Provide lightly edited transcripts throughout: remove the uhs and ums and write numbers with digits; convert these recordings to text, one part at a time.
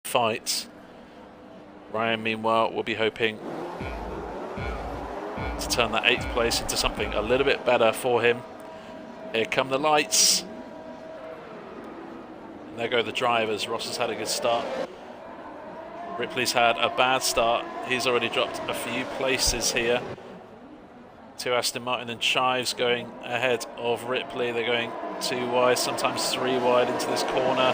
fight. Ryan, meanwhile, will be hoping to turn that 8th place into something a little bit better for him. Here come the lights. And there go the drivers. Ross has had a good start. Ripley's had a bad start. He's already dropped a few places here. To Aston Martin and Chives going ahead of Ripley. They're going 2 wide, sometimes 3 wide into this corner.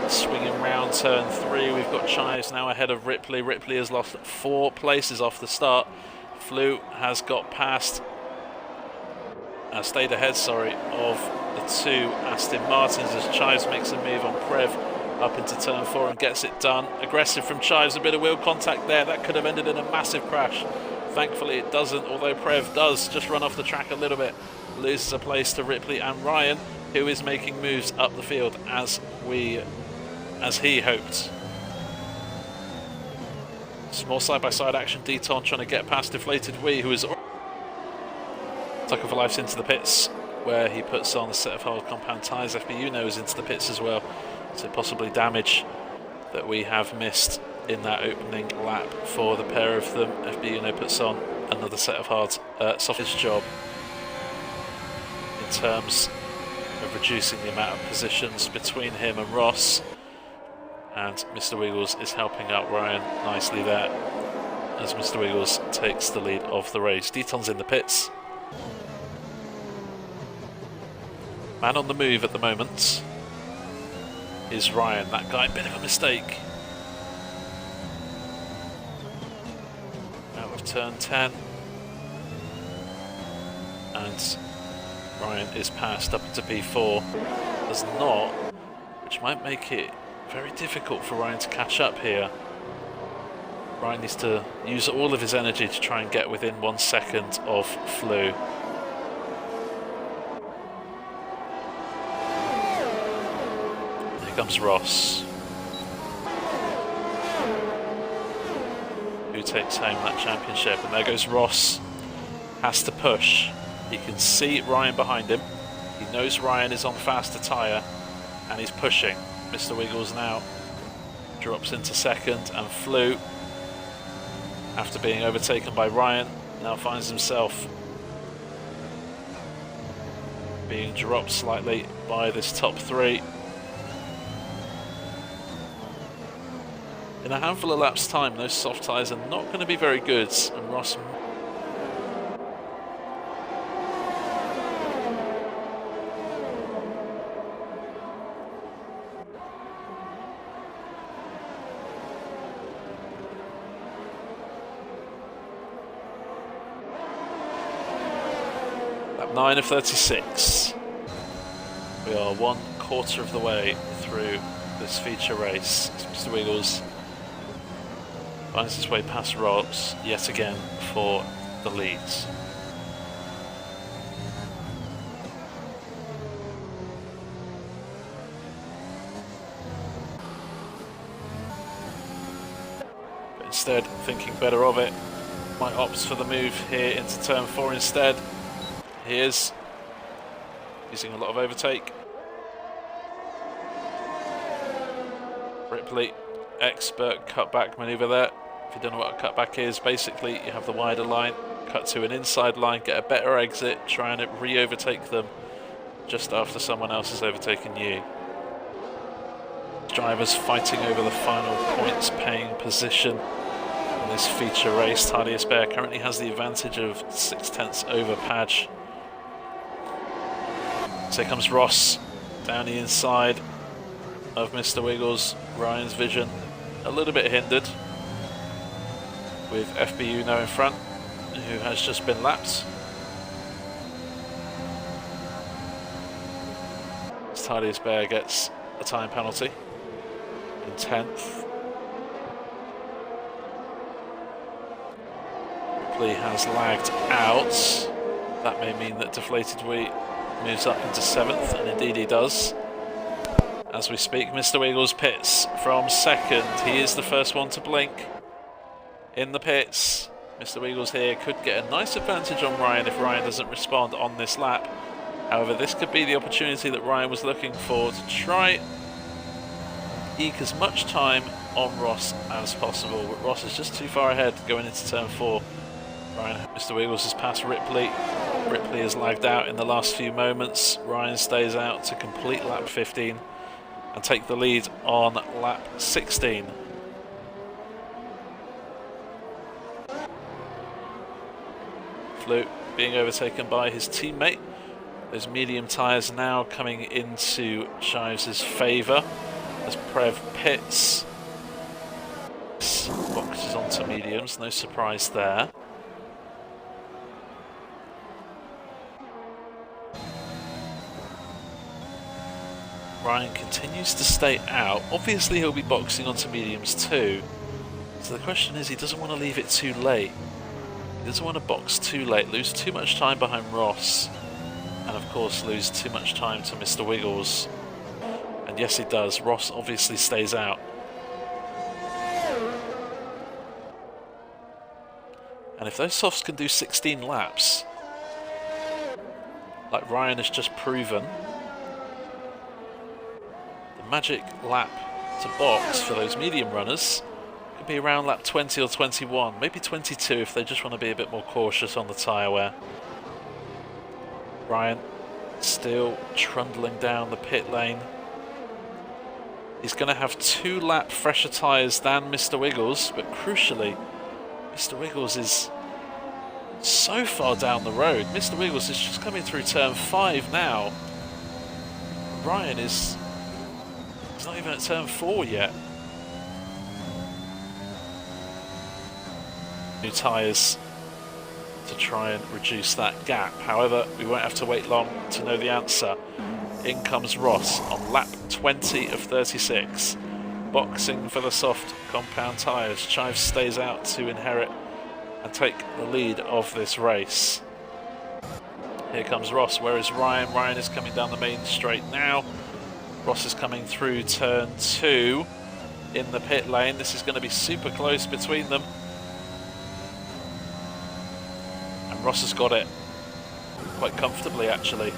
Swinging round turn 3. We've got Chives now ahead of Ripley. Ripley has lost 4 places off the start. Flew has got past, stayed ahead, sorry, of the 2 Aston Martins as Chives makes a move on Prev up into turn 4 and gets it done. Aggressive from Chives, a bit of wheel contact there. That could have ended in a massive crash. Thankfully it doesn't, although Prev does just run off the track a little bit. Loses a place to Ripley and Ryan, who is making moves up the field as he hoped. Some more side-by-side action. Deton trying to get past Deflated Wee, who is Tucker for Life's into the pits, where he puts on a set of hard compound tyres. FBU knows into the pits as well, so possibly damage that we have missed in that opening lap for the pair of them. FBU puts on another set of hard softest job in terms of reducing the amount of positions between him and Ross. And Mr. Wiggles is helping out Ryan nicely there as Mr. Wiggles takes the lead of the race. Deton's in the pits. Man on the move at the moment is Ryan. That guy, bit of a mistake. Out of turn 10. And Ryan is passed up into P4. Does not, which might make it very difficult for Ryan to catch up here. Ryan needs to use all of his energy to try and get within 1 second of Flew. Here comes Ross, who takes home that championship. And there goes Ross, has to push. He can see Ryan behind him. He knows Ryan is on faster tyre and he's pushing. Mr. Wiggles now drops into second, and Flew, after being overtaken by Ryan, now finds himself being dropped slightly by this top 3. In a handful of laps time, those soft tyres are not going to be very good, and Ross lap 9 of 36. We are 1/4 of the way through this feature race. Mr. Wiggles finds his way past Ross yet again for the leads. But instead, thinking better of it, might opt for the move here into turn 4 instead. He is using a lot of overtake. Ripley, expert cutback manoeuvre there. If you don't know what a cutback is, basically you have the wider line, cut to an inside line, get a better exit, try and re-overtake them just after someone else has overtaken you. Drivers fighting over the final points paying position in this feature race. Tardius Bear currently has the advantage of 6/10 over Padge. So here comes Ross down the inside of Mr. Wiggles. Ryan's vision a little bit hindered, with FBU now in front, who has just been lapped. Tardius Bear gets a time penalty in 10th. Ripley has lagged out. That may mean that Deflated Wee moves up into 7th, and indeed he does. As we speak, Mr. Wiggles pits from 2nd. He is the first one to blink in the pits. Mr. Wiggles here could get a nice advantage on Ryan if Ryan doesn't respond on this lap. However, this could be the opportunity that Ryan was looking for to try eke as much time on Ross as possible, but Ross is just too far ahead going into turn 4. Ryan, Mr. Wiggles has passed Ripley. Ripley has lagged out in the last few moments. Ryan stays out to complete lap 15 and take the lead on lap 16. Flew being overtaken by his teammate. Those medium tyres now coming into Shives' favour as Prev pits. Boxes onto mediums, no surprise there. Ryan continues to stay out. Obviously he'll be boxing onto mediums too. So the question is, he doesn't want to leave it too late. He doesn't want to box too late, lose too much time behind Ross, and of course lose too much time to Mr. Wiggles. And yes, he does. Ross obviously stays out. And if those softs can do 16 laps, like Ryan has just proven, the magic lap to box for those medium runners could be around lap 20 or 21, maybe 22 if they just want to be a bit more cautious on the tyre wear. Ryan still trundling down the pit lane. He's going to have 2 lap fresher tyres than Mr. Wiggles, but crucially, Mr. Wiggles is so far down the road. Mr. Wiggles is just coming through turn 5 now. Ryan is not even at turn 4 yet. New tyres to try and reduce that gap. However, we won't have to wait long to know the answer. In comes Ross on lap 20 of 36. Boxing for the soft compound tyres. Chives stays out to inherit and take the lead of this race. Here comes Ross. Where is Ryan? Ryan is coming down the main straight now. Ross is coming through turn 2 in the pit lane. This is going to be super close between them. And Ross has got it quite comfortably, actually.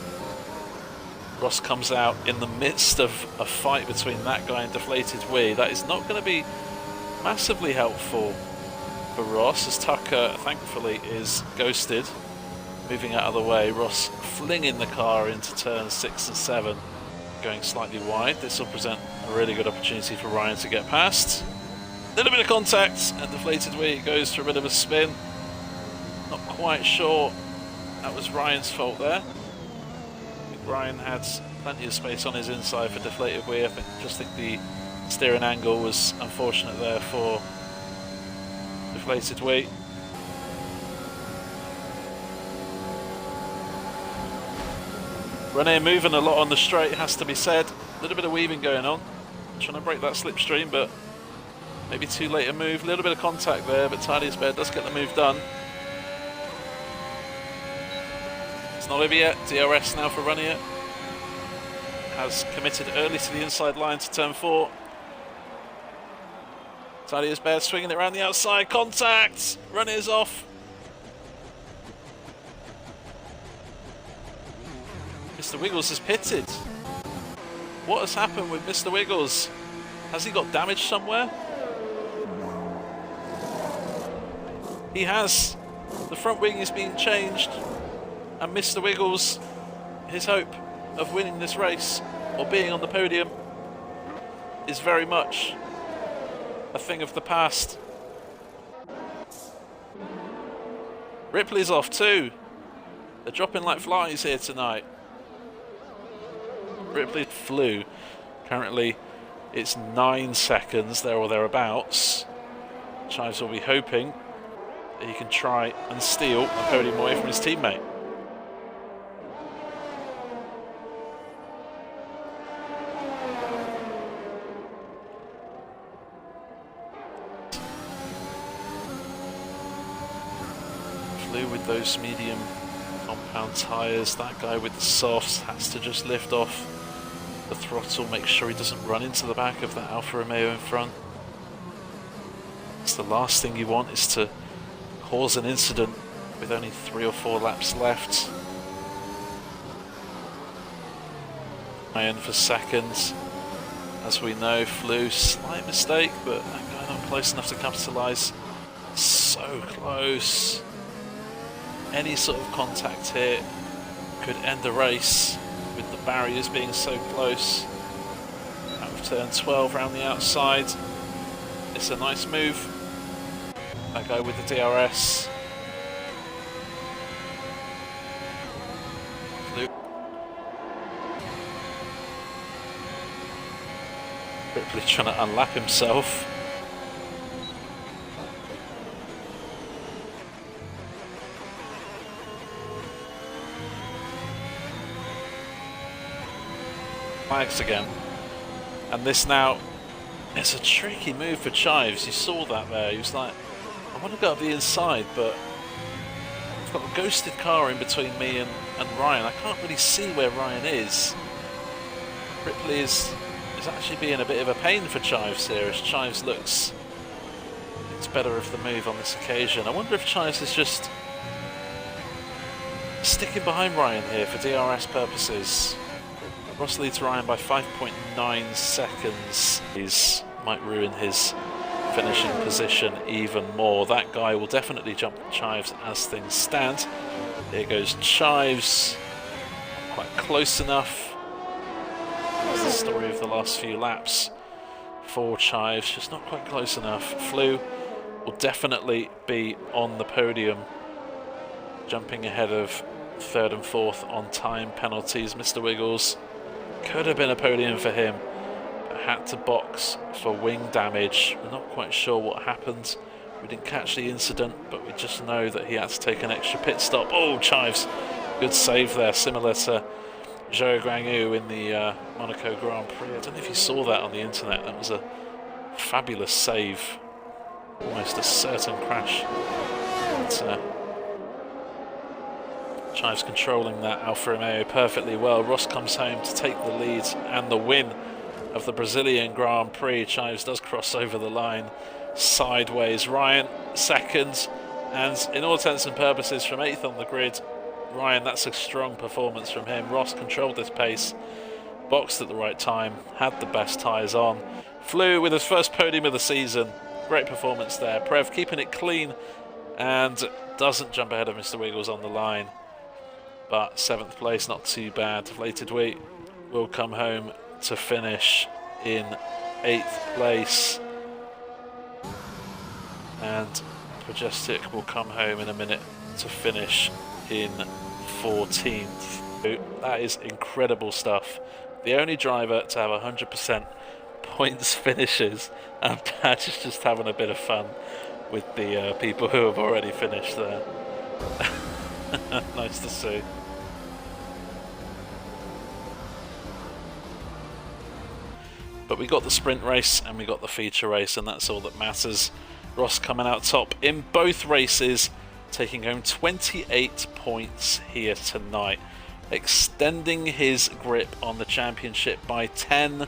Ross comes out in the midst of a fight between that guy and Deflated Wee. That is not going to be massively helpful for Ross, as Tucker, thankfully, is ghosted. Moving out of the way, Ross flinging the car into turns 6 and 7. Going slightly wide. This will present a really good opportunity for Ryan to get past. A little bit of contact, and Deflated Wee goes for a bit of a spin. Not quite sure that was Ryan's fault there. I think Ryan had plenty of space on his inside for Deflated Wee. I just think the steering angle was unfortunate there for Deflated Wee. Rene moving a lot on the straight, has to be said. A little bit of weaving going on. Trying to break that slipstream, but maybe too late a move. A little bit of contact there, but Tidy as Bear does get the move done. It's not over yet. DRS now for Rene. Has committed early to the inside line to turn 4. Tidy as Bear swinging it around the outside. Contact! Rene is off. Mr. Wiggles has pitted. What has happened with Mr. Wiggles? Has he got damaged somewhere? He has. The front wing is being changed, and Mr. Wiggles, his hope of winning this race or being on the podium is very much a thing of the past. Ripley's off too. They're dropping like flies here tonight. Ripley flew. Currently it's 9 seconds there or thereabouts. Chives will be hoping that he can try and steal a podium away from his teammate. Flew with those medium compound tyres. That guy with the softs has to just lift off the throttle, make sure he doesn't run into the back of that Alfa Romeo in front. It's the last thing you want, is to cause an incident with only 3 or 4 laps left. Ryan for seconds As we know, Flew, slight mistake, but that guy not close enough to capitalise. So close. Any sort of contact here could end the race with the barriers being so close. Out of turn 12 round the outside. It's a nice move. That guy with the DRS. Flew. Ripley trying to unlap himself. Flags again, and this now, it's a tricky move for Chives. You saw that there, he was like, I want to go up the inside, but I've got a ghosted car in between me and Ryan. I can't really see where Ryan is. Ripley is actually being a bit of a pain for Chives here, as Chives looks it's better of the move on this occasion. I wonder if Chives is just sticking behind Ryan here for DRS purposes. Ross leads Ryan by 5.9 seconds. He might ruin his finishing position even more. That guy will definitely jump Chives as things stand. Here goes Chives. Quite close enough. That's the story of the last few laps for Chives. Just not quite close enough. Flew will definitely be on the podium, jumping ahead of third and fourth on time penalties. Mr. Wiggles. Could have been a podium for him, but had to box for wing damage. We're not quite sure what happened. We didn't catch the incident, but we just know that he had to take an extra pit stop. Oh, Chives, good save there, similar to Zhou Guanyu in the Monaco Grand Prix. I don't know if you saw that on the internet. That was a fabulous save, almost a certain crash. But, Chives controlling that Alfa Romeo perfectly well. Ross comes home to take the lead and the win of the Brazilian Grand Prix. Chives does cross over the line sideways. Ryan second, and in all intents and purposes from 8th on the grid. Ryan, that's a strong performance from him. Ross controlled this pace, boxed at the right time, had the best tyres on. Flew with his first podium of the season. Great performance there. Prev keeping it clean and doesn't jump ahead of Mr. Wiggles on the line. But 7th place, not too bad. Deflated Wheat will come home to finish in 8th place. And Majestic will come home in a minute to finish in 14th. That is incredible stuff. The only driver to have 100% points finishes, and Patch is just having a bit of fun with the people who have already finished there. Nice to see. But we got the sprint race and we got the feature race, and that's all that matters. Ross coming out top in both races, taking home 28 points here tonight, extending his grip on the championship by 10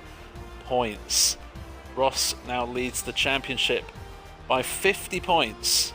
points. Ross now leads the championship by 50 points.